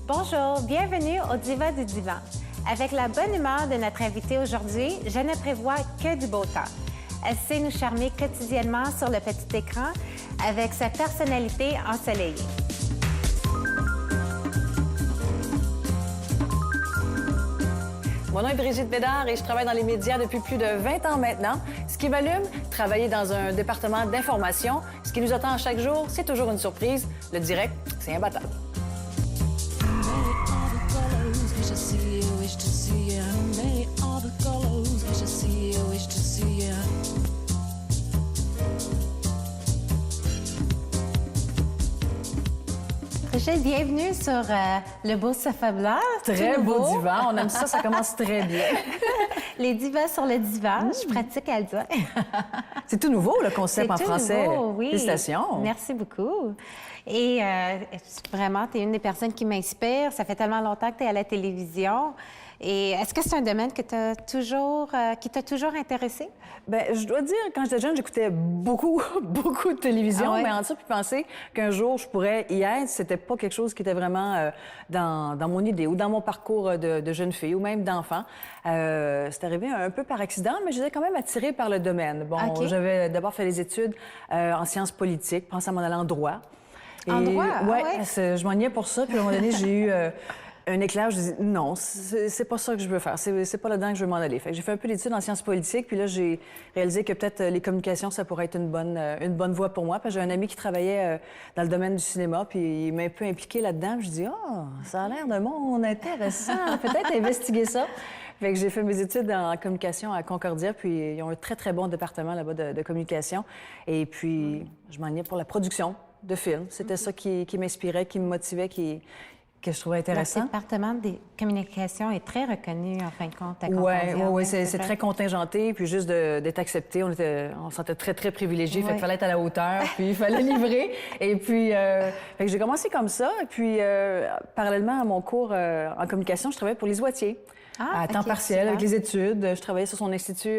Bonjour, bienvenue au Diva du Divan. Avec la bonne humeur de notre invitée aujourd'hui, je ne prévois que du beau temps. Elle sait nous charmer quotidiennement sur le petit écran avec sa personnalité ensoleillée. Mon nom est Brigitte Bédard et je travaille dans les médias depuis plus de 20 ans maintenant. Ce qui m'allume, travailler dans un département d'information. Ce qui nous attend chaque jour, c'est toujours une surprise. Le direct, c'est imbattable. Brigitte, bienvenue sur le beau sofa blanc. Très beau divan, on aime ça, ça commence très bien. Les divas sur le divan, je pratique à le dire. C'est tout nouveau, le concept en français. Nouveau, oui. Félicitations. Merci beaucoup. Et vraiment, tu es une des personnes qui m'inspire. Ça fait tellement longtemps que tu es à la télévision. Et est-ce que c'est un domaine que qui t'a toujours intéressé? Bien, je dois dire, quand j'étais jeune, j'écoutais beaucoup de télévision, Ah ouais? mais en ça, puis penser qu'un jour, je pourrais y être, c'était pas quelque chose qui était vraiment dans mon idée ou dans mon parcours de jeune fille ou même d'enfant. C'est arrivé un peu par accident, mais j'étais quand même attirée par le domaine. Bon, Okay. J'avais d'abord fait des études en sciences politiques, pensais à m'en aller en droit. En droit? Ah Ouais, ouais? je m'ennuyais pour ça, puis à un moment donné, j'ai eu... un éclair, je dis non, c'est pas ça que je veux faire, c'est pas là-dedans que je veux m'en aller. Fait que j'ai fait un peu d'études en sciences politiques, puis là, j'ai réalisé que peut-être les communications, ça pourrait être une bonne voie pour moi. Puis j'ai un ami qui travaillait dans le domaine du cinéma, puis il m'a un peu impliqué là-dedans. Puis je dis, ça a l'air d'un monde intéressant, peut-être investiguer ça. Fait que j'ai fait mes études en communication à Concordia, puis ils ont un très, très bon département là-bas de communication. Et puis, je m'ennuyais pour la production de films. C'était ça qui m'inspirait, qui me motivait, que je trouvais intéressant. Le département des communications est très reconnu, en fin de compte, à Concordia. Oui, c'est très contingenté. Puis juste d'être accepté, on se sentait très, très privilégiés. Ouais. Fait qu'il fallait être à la hauteur, puis il fallait livrer. Et puis, fait que j'ai commencé comme ça. Et puis, parallèlement à mon cours en communication, je travaillais pour Lise Wattier. À temps partiel, avec les études. Je travaillais sur son institut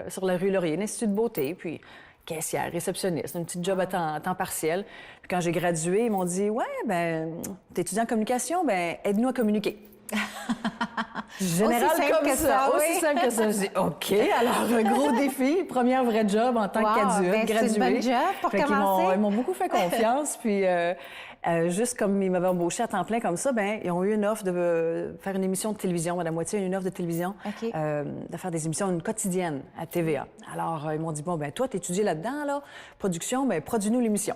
sur la rue Laurier, l'Institut de beauté. Puis, caissière, réceptionniste, une petite job à temps partiel. Puis quand j'ai gradué, ils m'ont dit « Ouais, ben, t'es étudiant en communication, ben, aide-nous à communiquer. » Général Aussi simple comme que ça, oui. aussi simple que ça. Je dis « OK, alors, un gros défi, première vraie job en tant qu'adulte, ben, graduée. » c'est une bonne job pour Fait qu'ils commencer. Ils m'ont beaucoup fait confiance, puis... juste comme ils m'avaient embauché à temps plein comme ça, ben ils ont eu une offre de faire une émission de télévision. Madame Moitié a eu une offre de télévision, OK. de faire des émissions, une quotidienne à TVA. Alors, ils m'ont dit, bon, ben toi, t'étudies là-dedans, là, production, ben produis-nous l'émission.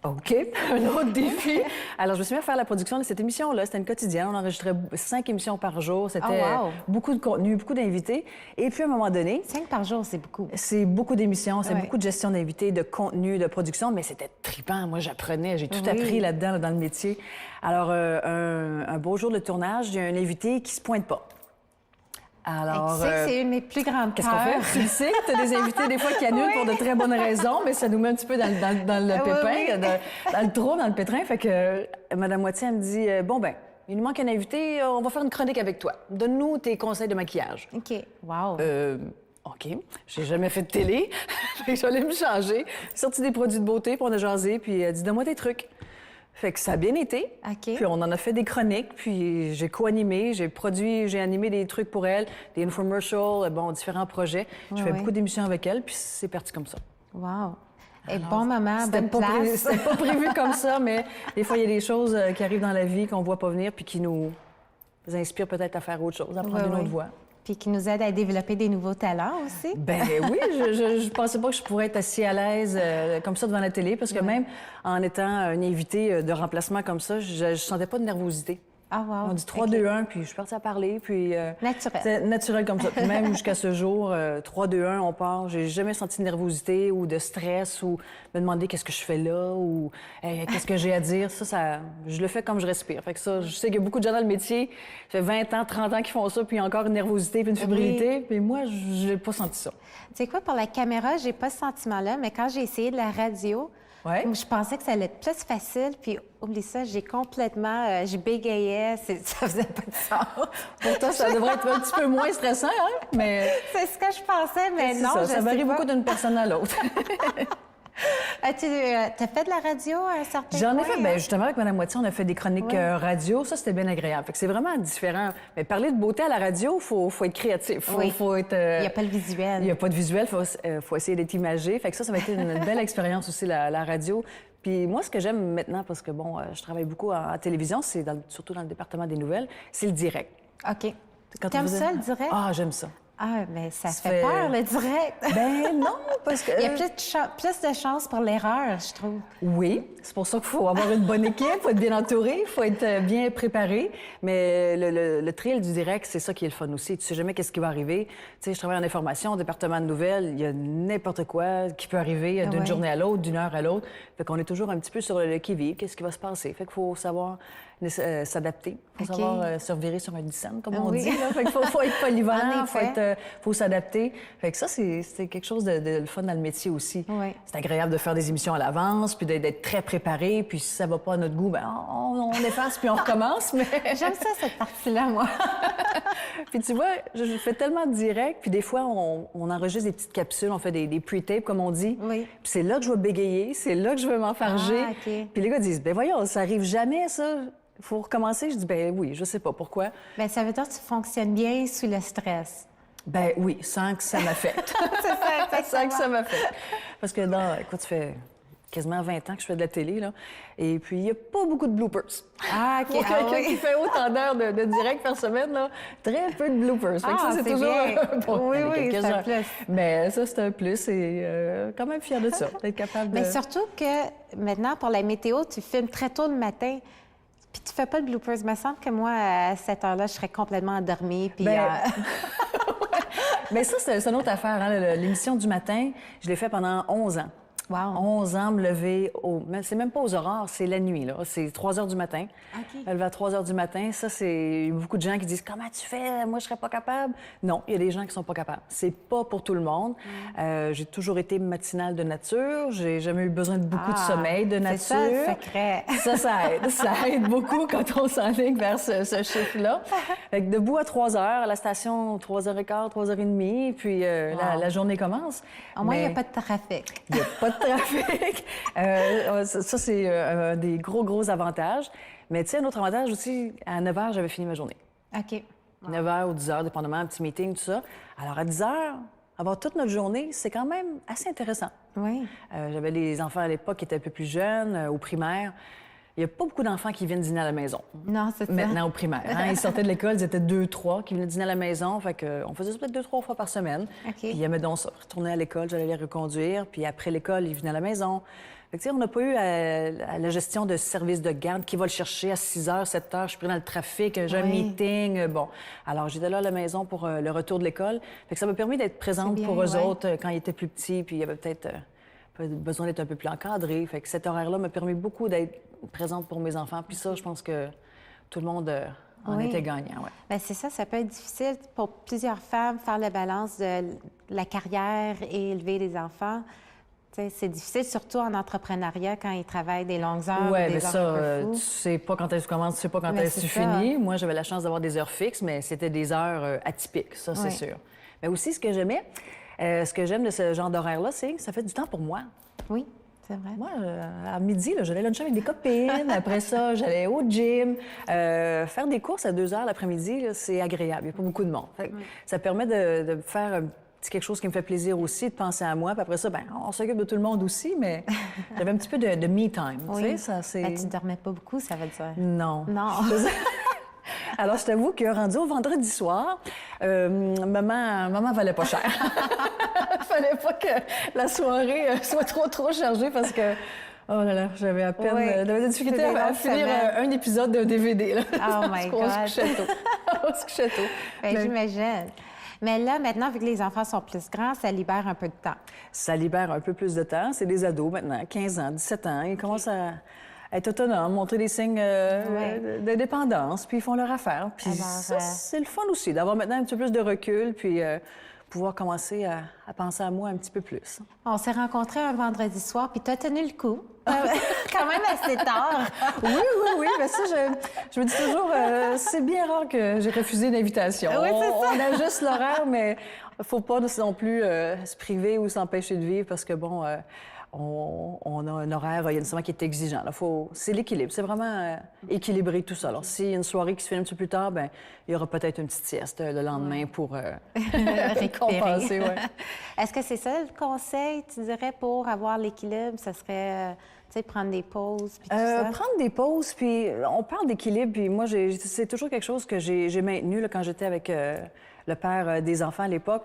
OK, un autre défi. Alors, je me suis mis à faire la production de cette émission-là. C'était une quotidienne. On enregistrait 5 émissions par jour. C'était wow. beaucoup de contenu, beaucoup d'invités. Et puis, à un moment donné... 5 par jour, c'est beaucoup. C'est beaucoup d'émissions, c'est Ouais. beaucoup de gestion d'invités, de contenu, de production, mais c'était trippant. Moi, j'apprenais, j'ai tout appris là-dedans, là, dans le métier. Alors, un beau jour de tournage, il y a un invité qui se pointe pas. Alors, Tu sais que c'est une de mes plus grandes qu'est-ce qu'on fait? Tu le sais, tu as des invités des fois qui annulent pour de très bonnes raisons, mais ça nous met un petit peu dans le pépin, dans le trou, dans le pétrin. Fait que Madame Moitié, elle me dit, bon, ben, il nous manque un invité, on va faire une chronique avec toi. Donne-nous tes conseils de maquillage. OK. Wow. OK. J'ai jamais fait de télé. Fait que j'allais me changer. Sorti des produits de beauté, puis on a jasé, puis elle dit, donne-moi tes trucs. Fait que ça a bien été. OK. Puis on en a fait des chroniques, puis j'ai co-animé, j'ai animé des trucs pour elle, des infomercials, bon, différents projets. Je fais beaucoup d'émissions avec elle, puis c'est parti comme ça. Wow. Et bon moment, C'était bonne pas place. C'était pas prévu comme ça, mais des fois, il y a des choses qui arrivent dans la vie qu'on voit pas venir, puis qui nous inspirent peut-être à faire autre chose, à prendre une autre voie. Puis qui nous aide à développer des nouveaux talents aussi. Ben oui, je pensais pas que je pourrais être assez à l'aise comme ça devant la télé, parce que même en étant un invité de remplacement comme ça, je sentais pas de nervosité. Ah, wow. On dit 3, 2, 1, puis je suis partie à parler, puis... Naturel. C'est naturel comme ça. Puis même jusqu'à ce jour, 3, 2, 1, on part. J'ai jamais senti de nervosité ou de stress ou me demander qu'est-ce que je fais là ou qu'est-ce que j'ai à dire. Ça, je le fais comme je respire. Fait que ça, je sais qu'il y a beaucoup de gens dans le métier, ça fait 20 ans, 30 ans qu'ils font ça, puis il y a encore une nervosité puis une fébrilité. Puis moi, je n'ai pas senti ça. Tu sais quoi, pour la caméra, j'ai pas ce sentiment-là, mais quand j'ai essayé de la radio, Ouais. je pensais que ça allait être plus facile, puis oublie ça, j'ai complètement... je bégayais, ça faisait pas de sens. Pour toi, ça devrait être un petit peu moins stressant, hein? Mais C'est ce que je pensais, mais c'est non, ça, je ça sais varie pas. beaucoup d'une personne à l'autre. Tu as fait de la radio à un certain J'en ai point, fait, hein? bien, justement, avec Mme Moitié, on a fait des chroniques radio. Ça, c'était bien agréable. Fait que c'est vraiment différent. Mais parler de beauté à la radio, faut être créatif. Faut être, Il n'y a pas le visuel. Il n'y a pas de visuel. Faut essayer d'être imagé. Fait que ça va être une belle expérience aussi, la radio. Puis moi, ce que j'aime maintenant, parce que, bon, je travaille beaucoup en télévision, c'est surtout dans le département des nouvelles, c'est le direct. OK. T'aimes ça, le direct? Ah, j'aime ça. Ah, mais ça fait peur, le direct. Ben non, parce que... Il y a plus de chances pour l'erreur, je trouve. Oui, c'est pour ça qu'il faut avoir une bonne équipe, il faut être bien entouré, il faut être bien préparé. Mais le thrill du direct, c'est ça qui est le fun aussi. Tu sais jamais qu'est-ce qui va arriver. Tu sais, je travaille en information, au département de nouvelles, il y a n'importe quoi qui peut arriver d'une journée à l'autre, d'une heure à l'autre. Fait qu'on est toujours un petit peu sur le qui-vive, qu'est-ce qui va se passer. Fait qu'il faut savoir s'adapter, il faut savoir se revirer sur un dixaine, comme on dit. Là. Fait qu'il faut être polyvalent, faut s'adapter. Fait que ça, c'est quelque chose de fun dans le métier aussi. Oui. C'est agréable de faire des émissions à l'avance, puis d'être très préparé, puis si ça va pas à notre goût, ben on efface puis on recommence. Mais j'aime ça, cette partie-là, moi. Puis tu vois, je fais tellement de direct, puis des fois, on enregistre des petites capsules, on fait des pre-tapes, comme on dit. Oui. Puis c'est là que je vais bégayer, c'est là que je vais m'enfarger. Ah, OK. Puis les gars disent, ben voyons, ça arrive jamais, ça. Il faut recommencer. Je dis, ben oui, je sais pas pourquoi. Bien, ça veut dire que tu fonctionnes bien sous le stress. Ben oui, sans que ça m'affecte. C'est ça, sans que ça m'affecte. Parce que écoute, ça fait quasiment 20 ans que je fais de la télé, là. Et puis, il n'y a pas beaucoup de bloopers. Ah, OK. Pour quelqu'un qui fait autant d'heures de direct par semaine, là, très peu de bloopers. Fait que ça, c'est toujours bon, oui, c'est un plus. Mais ça, c'est un plus et quand même fier de ça, d'être capable de... Mais surtout que maintenant, pour la météo, tu filmes très tôt le matin. Puis tu fais pas de bloopers. Il me semble que moi, à cette heure-là, je serais complètement endormie. Puis, mais ça, c'est une autre affaire. Hein? L'émission du matin, je l'ai fait pendant 11 ans. Wow. 11 ans, me lever c'est même pas aux aurores, c'est la nuit, là. C'est 3 heures du matin. OK. Me lever à 3 heures du matin, ça, c'est beaucoup de gens qui disent « Comment tu fais? Moi, je serais pas capable. » Non, il y a des gens qui sont pas capables. C'est pas pour tout le monde. J'ai toujours été matinale de nature. J'ai jamais eu besoin de beaucoup de sommeil de nature. C'est ça, le secret. Ça aide. Ça aide beaucoup quand on s'enligne vers ce chiffre-là. Fait que debout à 3 heures, à la station, 3h15, 3h30, puis la journée commence. Au moins, il n'y a pas de trafic. Il n'y a pas de trafic. Ça, c'est un des gros avantages. Mais tu sais, un autre avantage aussi, à 9 h, j'avais fini ma journée. OK. 9 h ou 10 h, dépendamment, un petit meeting, tout ça. Alors, à 10 h, avoir toute notre journée, c'est quand même assez intéressant. Oui. J'avais des enfants à l'époque qui étaient un peu plus jeunes, au primaire. Il n'y a pas beaucoup d'enfants qui viennent dîner à la maison. Non, c'est ça. Maintenant, au primaire. Hein? Ils sortaient de l'école, ils étaient 2-3 qui venaient dîner à la maison. Fait qu'on faisait ça peut-être 2-3 fois par semaine. OK. Puis ils aimaient donc ça. Retourner à l'école, j'allais les reconduire. Puis après l'école, ils venaient à la maison. Fait que, tu sais, on n'a pas eu à la gestion de service de garde. Qui va le chercher à 6 h, 7 h? Je suis pris dans le trafic, j'ai un meeting. Bon. Alors, j'étais là à la maison pour le retour de l'école. Fait que ça m'a permis d'être présente pour eux autres quand ils étaient plus petits. Puis il y avait peut-être besoin d'être un peu plus encadré. Fait que cet horaire-là m'a permis beaucoup d'être présente pour mes enfants. Puis ça, je pense que tout le monde en était gagnant. Ouais. Bien, c'est ça, ça peut être difficile pour plusieurs femmes, faire la balance de la carrière et élever les enfants. T'sais, c'est difficile, surtout en entrepreneuriat, quand ils travaillent des longues heures. Oui, des mais heures ça, un peu fous. tu sais pas quand tu commences, tu sais pas quand Mais tu c'est finis. ça. Moi, j'avais la chance d'avoir des heures fixes, mais c'était des heures atypiques, ça, c'est sûr. Mais aussi, ce que j'aimais, ce que j'aime de ce genre d'horaire-là, c'est que ça fait du temps pour moi. Oui, c'est vrai. Moi, à midi, j'allais luncher avec des copines. Après ça, j'allais au gym. Faire des courses à 2 h l'après-midi, c'est agréable. Il n'y a pas beaucoup de monde. Ça permet de faire un petit quelque chose qui me fait plaisir aussi, de penser à moi. Puis après ça, on s'occupe de tout le monde aussi, mais j'avais un petit peu de me time. Oui. Tu sais, ça, c'est... Ben, tu ne dormais pas beaucoup, ça veut dire. Non. Non. Alors, je t'avoue que rendu au vendredi soir, maman valait pas cher. Il fallait pas que la soirée soit trop chargée parce que, oh là là, j'avais à peine j'avais des difficultés à finir un épisode d'un DVD. Là. Oh my God! On se couchait tôt. On se couchait tôt. Ben, j'imagine. Mais là, maintenant, vu que les enfants sont plus grands, ça libère un peu de temps. Ça libère un peu plus de temps. C'est des ados maintenant, 15 ans, 17 ans. Ils commencent à être autonomes, montrer des signes de dépendance, puis ils font leur affaire. Puis ça, c'est le fun aussi, d'avoir maintenant un petit peu plus de recul, puis pouvoir commencer à penser à moi un petit peu plus. On s'est rencontrés un vendredi soir, puis tu as tenu le coup. Quand même assez tard. Oui. Mais ça, je me dis toujours, c'est bien rare que j'ai refusé une invitation. Oui, c'est ça. On ajuste l'horaire, mais il ne faut pas non plus se priver ou s'empêcher de vivre parce que, bon... on a un horaire, il y a une semaine qui est exigeant. C'est l'équilibre. C'est vraiment équilibrer tout ça. Alors, s'il y a une soirée qui se finit un petit peu plus tard, bien, il y aura peut-être une petite sieste le lendemain pour compenser. Ouais. Est-ce que c'est ça le conseil, tu dirais, pour avoir l'équilibre? Ça serait, tu sais, prendre des pauses, puis tout ça? Prendre des pauses, puis on parle d'équilibre, puis moi, c'est toujours quelque chose que j'ai maintenu là, quand j'étais avec le père des enfants à l'époque.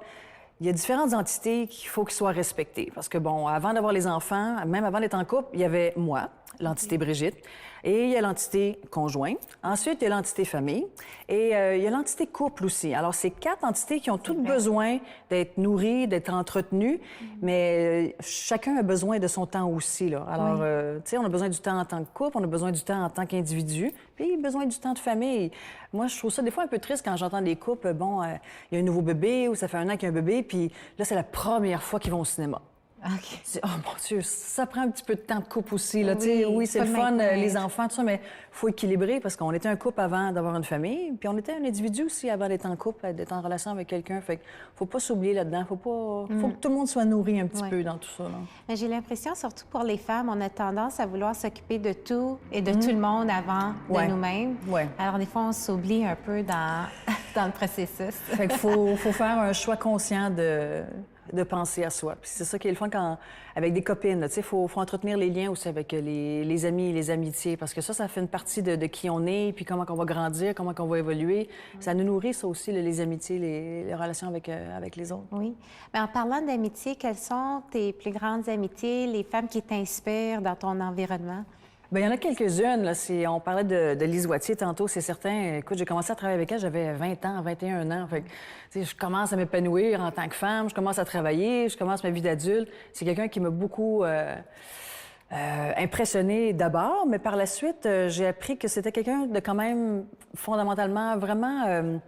Il y a différentes entités qu'il faut qu'ils soient respectées. Parce que, bon, avant d'avoir les enfants, même avant d'être en couple, il y avait moi, l'entité Brigitte, et il y a l'entité conjoint. Ensuite, il y a l'entité famille et il y a l'entité couple aussi. Alors, c'est 4 entités qui ont toutes besoin d'être nourries, d'être entretenues, mais chacun a besoin de son temps aussi, là. Alors, tu sais, on a besoin du temps en tant que couple, on a besoin du temps en tant qu'individu, puis besoin du temps de famille. Moi, je trouve ça des fois un peu triste quand j'entends des couples, bon, il y a un nouveau bébé ou ça fait 1 an qu'il y a un bébé, puis là, c'est la première fois qu'ils vont au cinéma. OK. Oh mon Dieu, ça prend un petit peu de temps de couple aussi. Là. Oui, c'est le fun, les enfants, tout ça, mais il faut équilibrer parce qu'on était un couple avant d'avoir une famille, puis on était un individu aussi avant d'être en couple, d'être en relation avec quelqu'un. Fait qu'il faut pas s'oublier là-dedans. Faut que tout le monde soit nourri un petit peu dans tout ça. Mais j'ai l'impression, surtout pour les femmes, on a tendance à vouloir s'occuper de tout et de tout le monde avant de nous-mêmes. Alors, des fois, on s'oublie un peu dans le processus. Fait qu'il faut faire un choix conscient de penser à soi. Puis c'est ça qui est le fun avec des copines. Il faut entretenir les liens aussi avec les amis et les amitiés parce que ça fait une partie de qui on est, puis comment on va grandir, comment on va évoluer. Ça nous nourrit, ça aussi, les amitiés, les relations avec les autres. Oui. Mais en parlant d'amitié, quelles sont tes plus grandes amitiés, les femmes qui t'inspirent dans ton environnement? Bien, il y en a quelques-unes. Là. On parlait de Lise Wattier tantôt, c'est certain. Écoute, j'ai commencé à travailler avec elle, j'avais 20 ans, 21 ans. Fait que, je commence à m'épanouir en tant que femme, je commence à travailler, je commence ma vie d'adulte. C'est quelqu'un qui m'a beaucoup impressionnée d'abord, mais par la suite, j'ai appris que c'était quelqu'un de quand même fondamentalement vraiment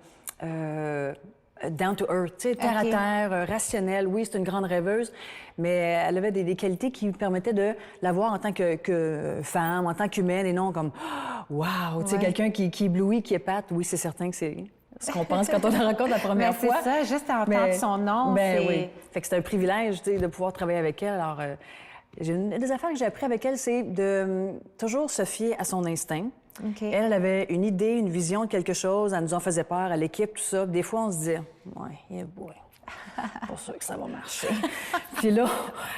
down to earth, tu sais, terre à terre, rationnelle. Oui, c'est une grande rêveuse, mais elle avait des qualités qui lui permettaient de la voir en tant que femme, en tant qu'humaine, et non comme wow, tu sais, quelqu'un qui éblouit, qui épate. Oui, c'est certain que c'est ce qu'on pense quand on la rencontre la première fois. C'est ça, juste à entendre son nom. Oui. Fait que c'est un privilège, tu sais, de pouvoir travailler avec elle. Alors, une des affaires que j'ai appris avec elle, c'est de toujours se fier à son instinct. Elle avait une idée, une vision de quelque chose, elle nous en faisait peur à l'équipe, tout ça. Des fois, on se disait, ouais, pas sûr que ça va marcher. Puis là,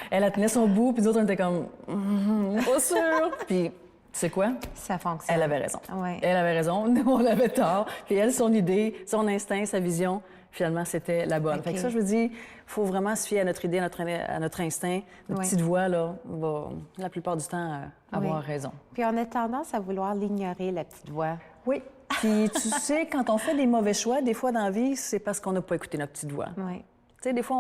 elle tenait son bout, puis d'autres, on était comme, pas sûr. Puis, tu sais quoi? Ça fonctionne. Elle avait raison. Ouais. Elle avait raison, nous, on avait tort. Puis elle, son idée, son instinct, sa vision, finalement, c'était la bonne. Fait que ça, je vous dis, il faut vraiment se fier à notre idée, à notre instinct. Notre petite voix, là, va, la plupart du temps, avoir raison. Puis on a tendance à vouloir l'ignorer, la petite voix. Oui. Puis tu sais, quand on fait des mauvais choix, des fois dans la vie, c'est parce qu'on n'a pas écouté notre petite voix. Oui. Tu sais, des fois,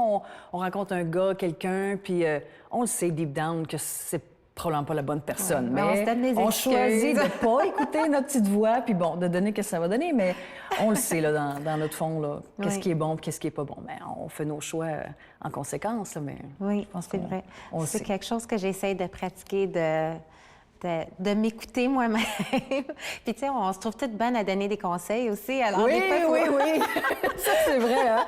on rencontre un gars, quelqu'un, puis on le sait deep down que c'est probablement pas la bonne personne. Mais on se donne des on excuses. choisit de pas écouter notre petite voix, puis bon, de donner ce que ça va donner, mais on le sait, là, dans notre fond, là, qu'est-ce qui est bon, qu'est-ce qui est pas bon. Mais on fait nos choix en conséquence, là, mais oui, c'est vrai. C'est quelque chose que j'essaie de pratiquer, de m'écouter moi-même. Puis, tu sais, on se trouve toutes bonnes à donner des conseils aussi. Alors, oui. Ça, c'est vrai, hein?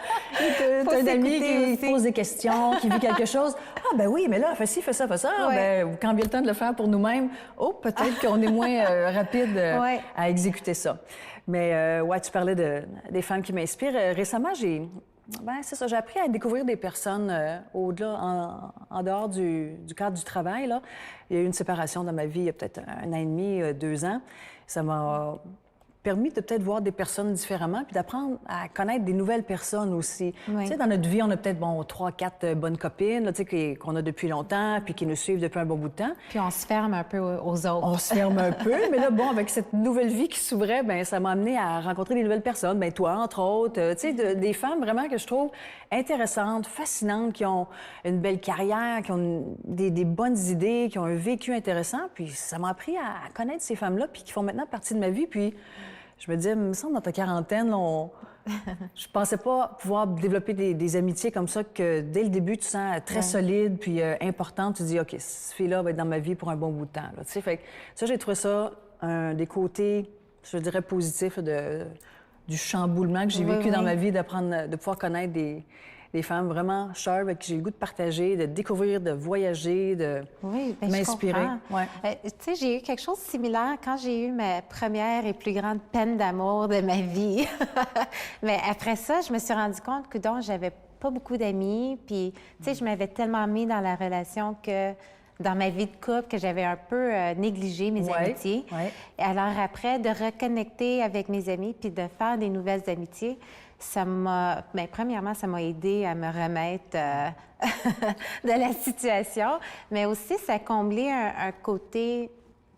T'as un ami qui pose des questions, qui vit quelque chose. Ah, ben oui, mais là, fais ci, fais ça, fais ça. Ben, quand vient le temps de le faire pour nous-mêmes, peut-être qu'on est moins rapide à exécuter ça. Mais, tu parlais des femmes qui m'inspirent. Récemment, c'est ça, j'ai appris à découvrir des personnes au-delà, en dehors du cadre du travail, là. Il y a eu une séparation dans ma vie il y a peut-être 1 an et demi, 2 ans. Ça m'a permis de peut-être voir des personnes différemment puis d'apprendre à connaître des nouvelles personnes aussi. Tu sais, dans notre vie, on a peut-être, 3, 4 bonnes copines, là, tu sais, qu'on a depuis longtemps puis qui nous suivent depuis un bon bout de temps. Puis on se ferme un peu aux autres. On se ferme un peu, mais là, avec cette nouvelle vie qui s'ouvrait, ça m'a amené à rencontrer des nouvelles personnes. Toi, entre autres, tu sais, des femmes vraiment que je trouve intéressantes, fascinantes, qui ont une belle carrière, qui ont des bonnes idées, qui ont un vécu intéressant. Puis ça m'a appris à connaître ces femmes-là puis qui font maintenant partie de ma vie. Puis je me disais, il me semble, dans ta quarantaine, là, je pensais pas pouvoir développer des amitiés comme ça que dès le début, tu sens très solide puis importante. Tu dis, OK, cette fille-là va être dans ma vie pour un bon bout de temps. Là, tu sais, fait que ça, j'ai trouvé ça des côtés, je dirais, positifs du chamboulement que j'ai vécu dans ma vie, de pouvoir connaître des femmes vraiment sharp avec qui j'ai le goût de partager, de découvrir, de voyager, de m'inspirer. Ouais. Tu sais, j'ai eu quelque chose de similaire quand j'ai eu ma première et plus grande peine d'amour de ma vie. Mais après ça, je me suis rendu compte que donc j'avais pas beaucoup d'amis, puis tu sais, je m'avais tellement mis dans la relation que dans ma vie de couple que j'avais un peu négligé mes amitiés. Ouais. Et alors après, de reconnecter avec mes amis puis de faire des nouvelles amitiés, ça m'a... Bien, premièrement, ça m'a aidé à me remettre de la situation, mais aussi ça a comblé un côté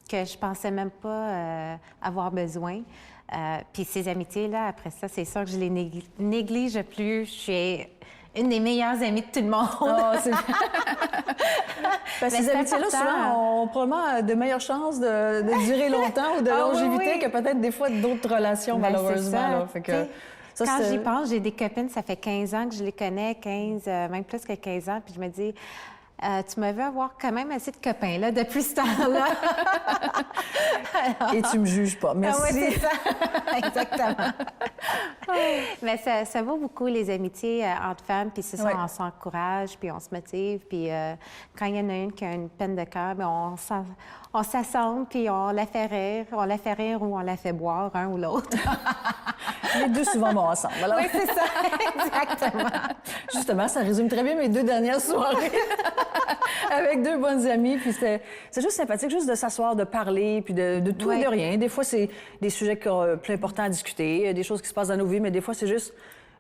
que je pensais même pas avoir besoin. Puis ces amitiés-là, après ça, c'est sûr que je les néglige plus. Je suis une des meilleures amies de tout le monde. Oh, c'est... ces amitiés-là, souvent, ont probablement de meilleures chances de durer longtemps ou de longévité que peut-être des fois d'autres relations, malheureusement. Là. Fait que, quand j'y pense, j'ai des copines, ça fait 15 ans que je les connais, 15, même plus que 15 ans, puis je me dis... tu me veux avoir quand même assez de copains, là, depuis ce temps-là. Et tu me juges pas. Merci. Ah oui, c'est ça. Exactement. Mais ça vaut beaucoup, les amitiés entre femmes. Puis c'est ça, on s'encourage, puis on se motive. Puis quand il y en a une qui a une peine de cœur, on s'assemble, puis on la fait rire. On la fait rire ou on la fait boire, un ou l'autre. Les deux souvent vont ensemble. Alors... Oui, c'est ça. Exactement. Justement, ça résume très bien mes 2 dernières soirées. Avec 2 bonnes amies, puis c'est juste sympathique, juste de s'asseoir, de parler, puis de tout et de rien. Des fois, c'est des sujets plus importants à discuter, des choses qui se passent dans nos vies, mais des fois, c'est juste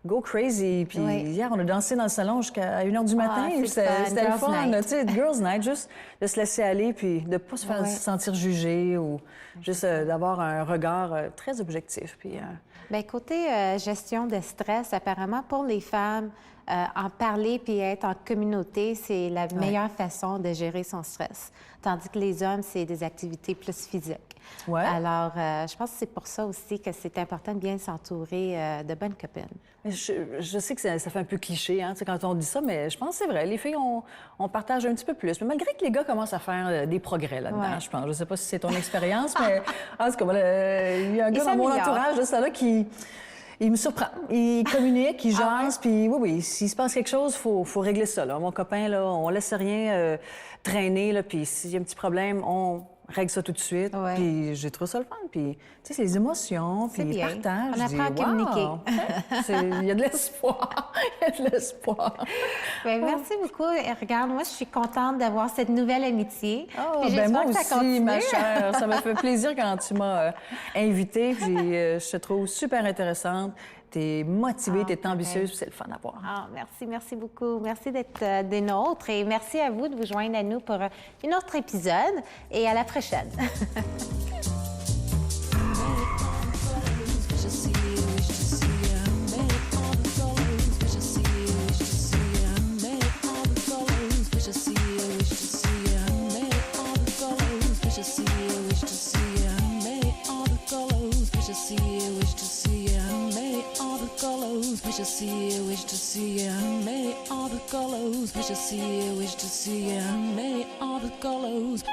go crazy. Puis hier, on a dansé dans le salon jusqu'à 1h du matin. C'était le fun, tu sais, girls' night, juste de se laisser aller, puis de ne pas se faire sentir jugé ou juste d'avoir un regard très objectif. Puis, bien, côté gestion de stress, apparemment, pour les femmes, en parler puis être en communauté, c'est la meilleure façon de gérer son stress. Tandis que les hommes, c'est des activités plus physiques. Ouais. Alors, je pense que c'est pour ça aussi que c'est important de bien s'entourer de bonnes copines. Je sais que ça fait un peu cliché hein, quand on dit ça, mais je pense que c'est vrai. Les filles, on partage un petit peu plus. Mais malgré que les gars commencent à faire des progrès là-dedans, je pense. Je ne sais pas si c'est ton expérience, mais en tout cas, il y a un gars dans mon entourage de ça là qui... Il me surprend. Il communique, il jase, puis oui, s'il se passe quelque chose, faut régler ça. Là. Mon copain, là, on laisse rien traîner, là, puis s'il y a un petit problème, on règle ça tout de suite. Puis j'ai trouvé ça le fun. Puis, tu sais, c'est les émotions, puis le partage. On apprend à communiquer. Il y a de l'espoir. Il y a de l'espoir. Bien, merci beaucoup. Et regarde, moi, je suis contente d'avoir cette nouvelle amitié. Oh, ben moi aussi, ma chère. Ça m'a fait plaisir quand tu m'as invitée. Puis je te trouve super intéressante. Tu es motivée, tu es ambitieuse, c'est le fun à voir. Merci beaucoup. Merci d'être des nôtres et merci à vous de vous joindre à nous pour un autre épisode et à la prochaine. Wish to see you, wish to see you, many all the colors. Wish to see you, wish to see you, many all the colors.